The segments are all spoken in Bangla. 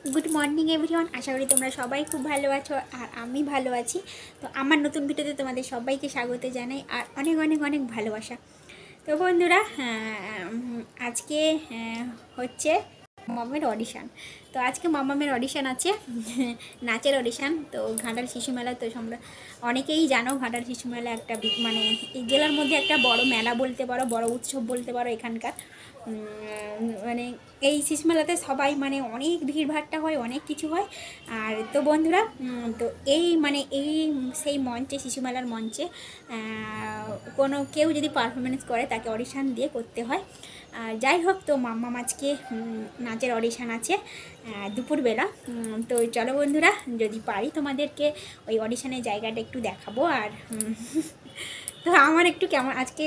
Good morning everyone. आशा करी तुम्हारा सबाई खूब भालो आछो और आमी भालो आछि। तो आमार नतून भिडियोते तुम्हादेर सबाइके स्वागत जानाई और अनेक अनेक अनेक भालोबासा। तो बंधुरा आज के होच्छे मामामेर अडिशन। तो आज के मामामेर अडिशन आछे नाचेर अडिशन। तो घाटाल शिशु मेला तो তোমরা অনেকেই জানো ঘাটাল শিশু মেলা একটা মানে এই জেলার মধ্যে একটা বড় মেলা বলতে পারো, বড় উৎসব বলতে পারো। এখানকার মানে এই শিশু মেলাতে সবাই মানে অনেক ভিড়ভাট্টা হয়, অনেক কিছু হয়। আর তো বন্ধুরা তো এই মানে এই সেই মঞ্চে শিশু মেলার মঞ্চে কোনো কেউ যদি পারফরমেন্স করে তাকে অডিশন দিয়ে করতে হয়। যাই হোক, তো মাম্মাম আজকে নাচের অডিশন আছে দুপুরবেলা। তো চলো বন্ধুরা, যদি পারি তোমাদেরকে ওই অডিশনের জায়গাটা একটু দেখাবো। আর তো আমার একটু কেমন আজকে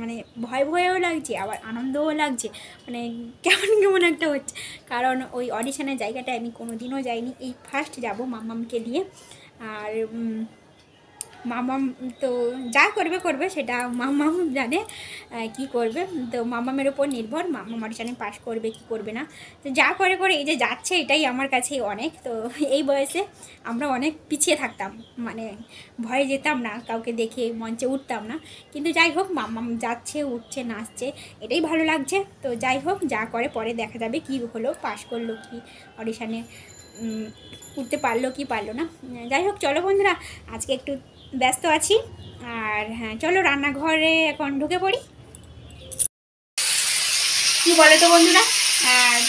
মানে ভয় ভয়ও লাগছে, আবার আনন্দও লাগছে, মানে কেমন কেমন একটা হচ্ছে। কারণ ওই অডিশনের জায়গাটা আমি কোনো দিনও যাইনি, এই ফার্স্ট যাব মাম্মামকে নিয়ে। আর মামাম তো যা করবে করবে সেটা মামাম জানে কি করবে। তো মামামের উপর নির্ভর, মামাম অডিশনে পাস করবে কি করবে না। তো যা করে করে এই যে যাচ্ছে, এটাই আমার কাছে অনেক। তো এই বয়সে আমরা অনেক পিছিয়ে থাকতাম, মানে ভয়ে যেতাম না, কাউকে দেখে মঞ্চে উঠতাম না। কিন্তু যাই হোক, মামাম যাচ্ছে, উঠছে, নাচছে, এটাই ভালো লাগছে। তো যাই হোক, যা করে পরে দেখা যাবে কি হলো, পাস করলো কি অডিশনে উঠতে পারলো কি পারলো না। যাই হোক, চলো বন্ধুরা, আজকে একটু ব্যস্ত আছি। আর হ্যাঁ, চলো রান্নাঘরে এখন ঢুকে পড়ি। কি বলো তো বন্ধুরা,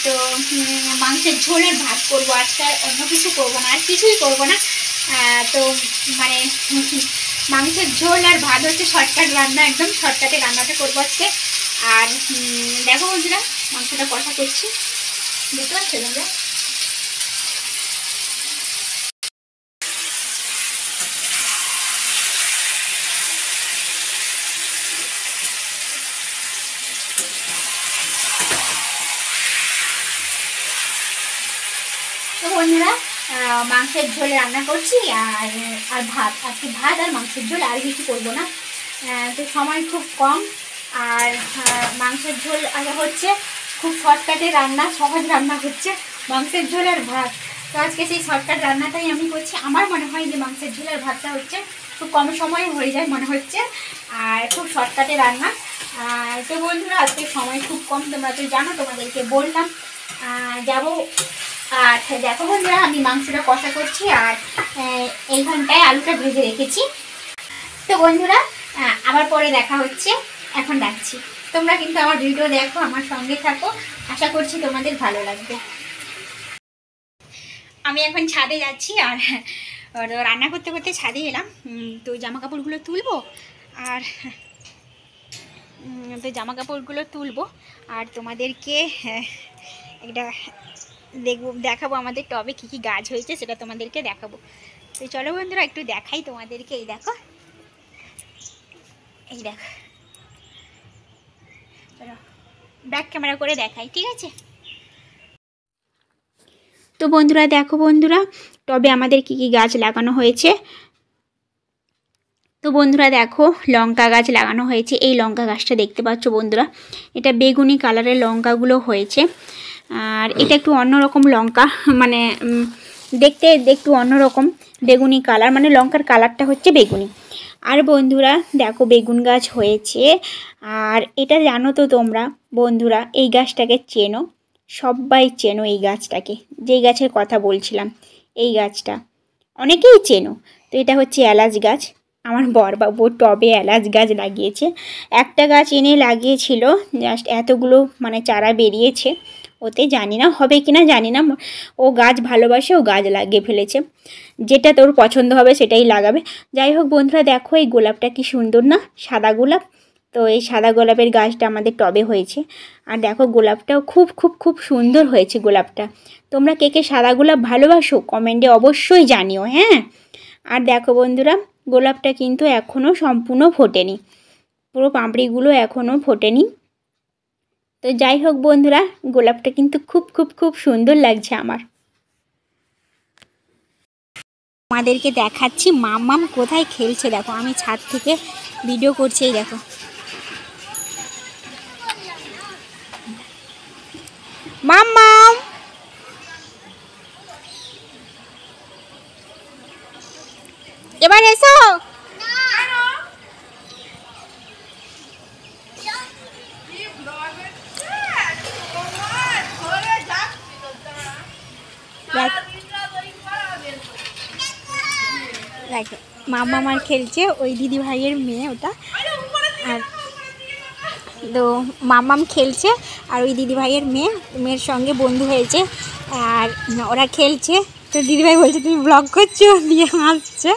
তো মাংসের ঝোলের ভাত করবো আজকে, অন্য কিছু করবো না, আর কিছুই করবো না। তো মানে মাংসের ঝোল আর ভাত হচ্ছে শর্টকাট রান্না, একদম শর্টকাটে রান্নাটা করবো আজকে। আর দেখো বন্ধুরা, মাংসটা কষা করছি, বুঝতে পারছো তোমরা। তো বন্ধুরা, মাংসের ঝোল রান্না করছি আর ভাত, আজকে ভাত আর মাংসের ঝোল, আর কিছু করবো না। তো সময় খুব কম। আর মাংসের ঝোল হচ্ছে খুব শর্টকাটে রান্না, সহজ রান্না হচ্ছে মাংসের ঝোল আর ভাত। তো আজকে সেই শর্টকাট রান্নাটাই আমি করছি। আমার মনে হয় যে মাংসের ঝোল আর ভাতটা হচ্ছে খুব কম সময়ে হয়ে যায় মনে হচ্ছে, আর খুব শর্টকাটে রান্না। তো বন্ধুরা, আজকে সময় খুব কম, তোমরা তো জানো, তোমাদেরকে বললাম যাবো। আর দেখো বন্ধুরা, আমি মাংসটা কষা করছি আর এইখানটায় আলুটা ভেজে রেখেছি। তো বন্ধুরা, আবার পরে দেখা হচ্ছে, এখন রাখছি। তোমরা কিন্তু আমার ভিডিও দেখো, আমার সঙ্গে থাকো, আশা করছি তোমাদের ভালো লাগবে। আমি এখন ছাদে যাচ্ছি, আর রান্না করতে করতে ছাদে এলাম। তো জামা কাপড়গুলো তুলবো, আর তো জামা কাপড়গুলো তুলবো আর তোমাদেরকে একটা দেখাবো আমাদের টবে কী কী গাছ হয়েছে, সেটা তোমাদেরকে দেখাবো। তো চলো বন্ধুরা, একটু দেখাই তোমাদেরকে। এই দেখো, এই দেখো, চলো ব্যাক ক্যামেরা করে দেখাই, ঠিক আছে। তো বন্ধুরা দেখো, বন্ধুরা টবে আমাদের কী কী গাছ লাগানো হয়েছে। তো বন্ধুরা দেখো, লঙ্কা গাছ লাগানো হয়েছে। এই লঙ্কা গাছটা দেখতে পাচ্ছ বন্ধুরা, এটা বেগুনি কালারের লঙ্কাগুলো হয়েছে। আর এটা একটু অন্যরকম লঙ্কা, মানে দেখতে একটু অন্যরকম বেগুনি কালার, মানে লঙ্কার কালারটা হচ্ছে বেগুনি। আর বন্ধুরা দেখো, বেগুন গাছ হয়েছে। আর এটা জানো তো তোমরা বন্ধুরা, এই গাছটাকে চেনো, সবাই চেনো এই গাছটাকে, যেই গাছের কথা বলছিলাম, এই গাছটা অনেকেই চেনো। তো এটা হচ্ছে এলাচ গাছ। আমার বরবাবু টবে এলাচ গাছ লাগিয়েছে। একটা গাছ এনে লাগিয়েছিল, জাস্ট এতগুলো মানে চারা বেরিয়েছে ওতে, জানি না হবে কি না জানি না। ও গাছ ভালোবাসে, ও গাছ লাগিয়ে ফেলেছে, যেটা তোর পছন্দ হবে সেটাই লাগাবে। যাই হোক বন্ধুরা দেখো, এই গোলাপটা কি সুন্দর না, সাদা গোলাপ। তো এই সাদা গোলাপের গাছটা আমাদের টবে হয়েছে। আর দেখো, গোলাপটাও খুব খুব খুব সুন্দর হয়েছে গোলাপটা। তোমরা কে কে সাদা গোলাপ ভালোবাসো কমেন্টে অবশ্যই জানিও, হ্যাঁ। আর দেখো বন্ধুরা, গোলাপটা কিন্তু এখনও সম্পূর্ণ ফোটেনি, পুরো পাপড়িগুলো এখনও ফোটেনি। তো যাই হোক বন্ধুরা, গোলাপটা কিন্তু খুব খুব খুব সুন্দর লাগছে আমার। আমাদেরকে দেখাচ্ছি মাম্মাম কোথায় খেলছে। দেখো, আমি ছাদ থেকে ভিডিও করছি, এই দেখো মাম্মাম। এবার এসো। দেখো মামা আমার খেলছে, ওই দিদি ভাইয়ের মেয়ে ওটা। আর তো মামাম খেলছে আর ওই দিদি ভাইয়ের মেয়ের সঙ্গে বন্ধু হয়েছে আর ওরা খেলছে। তো দিদিভাই বলছে তুমি ব্লগ করছো, দিয়ে হাসছে।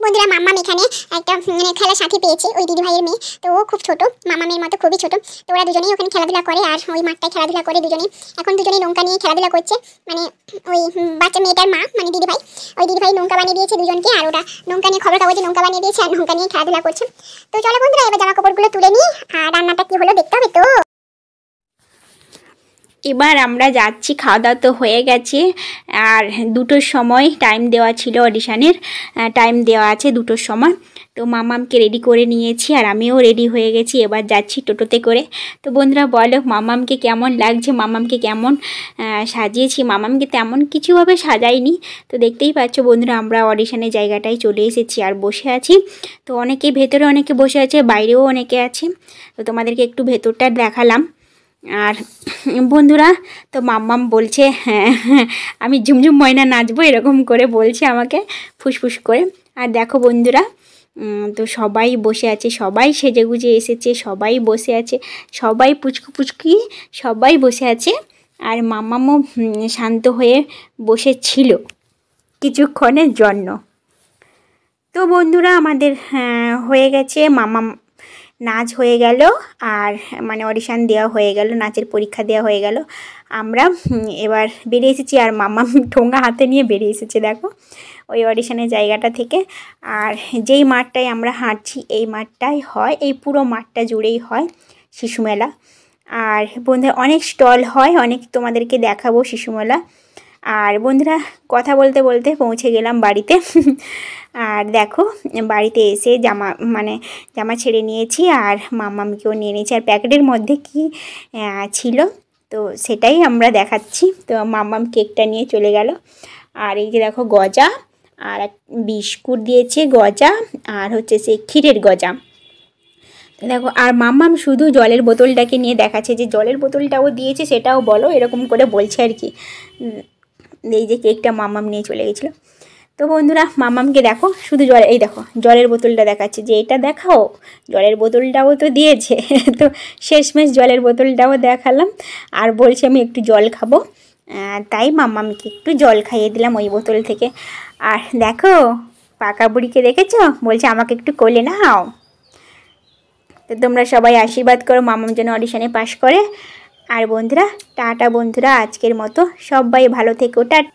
বন্ধুরা মাম্মাম এখানে একটা খেলার সাথী পেয়েছে, ওই দিদি ভাইয়ের মেয়ে। তো ও খুব ছোট, মামামের মতো খুবই ছোট। তো ওরা দুজনেই ওখানে খেলাধুলা করে আর ওই মাঠটায় খেলাধুলা করে দুজনেই। এখন দুজনেই নৌকা নিয়ে খেলাধুলা করছে, মানে ওই বাচ্চা মেয়েটার মা মানে দিদি ভাই, ওই দিদি ভাই নৌকা বানিয়ে দিয়েছে দুজনকে। আর ওরা নৌকা নিয়ে খবর কাগজে নৌকা বানিয়ে দিয়েছে আর নৌকা নিয়ে খেলাধুলা করছে। তো চলো বন্ধুরা এবার জামা কাপড়গুলো তুলে নিই, আর রান্নাটা কি হলো দেখতে হবে। তো এবার আমরা যাচ্ছি, খাওয়া দাওয়া তো হয়ে গেছে আর 2টোর সময় টাইম দেওয়া ছিল, অডিশনের টাইম দেওয়া আছে 2টোর সময়। তো মামামকে রেডি করে নিয়েছি আর আমিও রেডি হয়ে গেছি, এবার যাচ্ছি টোটোতে করে। তো বন্ধুরা বলো মামামকে কেমন লাগছে, মামামকে কেমন সাজিয়েছি। মামামকে তেমন কিছুভাবে সাজাইনি। তো দেখতেই পাচ্ছ বন্ধুরা আমরা অডিশনের জায়গাটায় চলে এসেছি আর বসে আছি। তো অনেকে ভেতরে অনেকে বসে আছে, বাইরেও অনেকে আছে। তো তোমাদেরকে একটু ভেতরটা দেখালাম। আর বন্ধুরা তো মাম্মাম বলছে হ্যাঁ আমি ঝুমঝুম ময়না নাচবো, এরকম করে বলছে আমাকে ফুসফুস করে। আর দেখো বন্ধুরা তো সবাই বসে আছে, সবাই সেজেগুজে এসেছে, সবাই বসে আছে, সবাই পুচকু পুচকি সবাই বসে আছে। আর মাম্মামও শান্ত হয়ে বসেছিল কিছুক্ষণের জন্য। তো বন্ধুরা আমাদের হয়ে গেছে, মাম্মাম নাচ হয়ে গেল আর মানে অডিশান দেওয়া হয়ে গেল, নাচের পরীক্ষা দেওয়া হয়ে গেল। আমরা এবার বেরিয়ে এসেছি আর মাম্মাম ঠোঙা হাতে নিয়ে বেরিয়ে এসেছে দেখো ওই অডিশনের জায়গাটা থেকে। আর যেই মাঠটায় আমরা হাঁটছি এই মাঠটাই হয়, এই পুরো মাঠটা জুড়েই হয় শিশু মেলা। আর বন্ধুরা অনেক স্টল হয়, অনেক তোমাদেরকে দেখাবো শিশু মেলা। আর বন্ধুরা কথা বলতে বলতে পৌঁছে গেলাম বাড়িতে। আর দেখো বাড়িতে এসে জামা ছেড়ে নিয়েছি আর মাম্মামকেও নিয়ে নিয়েছি। আর প্যাকেটের মধ্যে কি ছিল তো সেটাই আমরা দেখাচ্ছি। তো মাম্মাম কেকটা নিয়ে চলে গেল। আর এই যে দেখো গজা আর বিস্কুট দিয়েছে, গজা আর হচ্ছে সে ক্ষীরের গজা। তো দেখো আর মাম্মাম শুধু জলের বোতলটাকে নিয়ে দেখাচ্ছে যে জলের বোতলটাও দিয়েছে সেটাও বলো, এরকম করে বলছে আর কি। এই যে কেকটা মাম্মাম নিয়ে চলে গেছিলো। তো বন্ধুরা মাম্মামকে দেখো শুধু এই দেখো জলের বোতলটা দেখাচ্ছে যে এটা দেখাও, জলের বোতলটাও তো দিয়েছে। তো শেষমেশ জলের বোতলটাও দেখালাম আর বলছে আমি একটু জল খাবো, তাই মাম্মামকে একটু জল খাইয়ে দিলাম ওই বোতল থেকে। আর দেখো পাকা বুড়িকে দেখেছো, বলছে আমাকে একটু কোলে নাও। তো তোমরা সবাই আশীর্বাদ করো মাম্মাম যেন অডিশনে পাশ করে। আর বন্ধুরা টাটা বন্ধুরা, আজকের মতো সবাই ভালো থেকো, টাটা।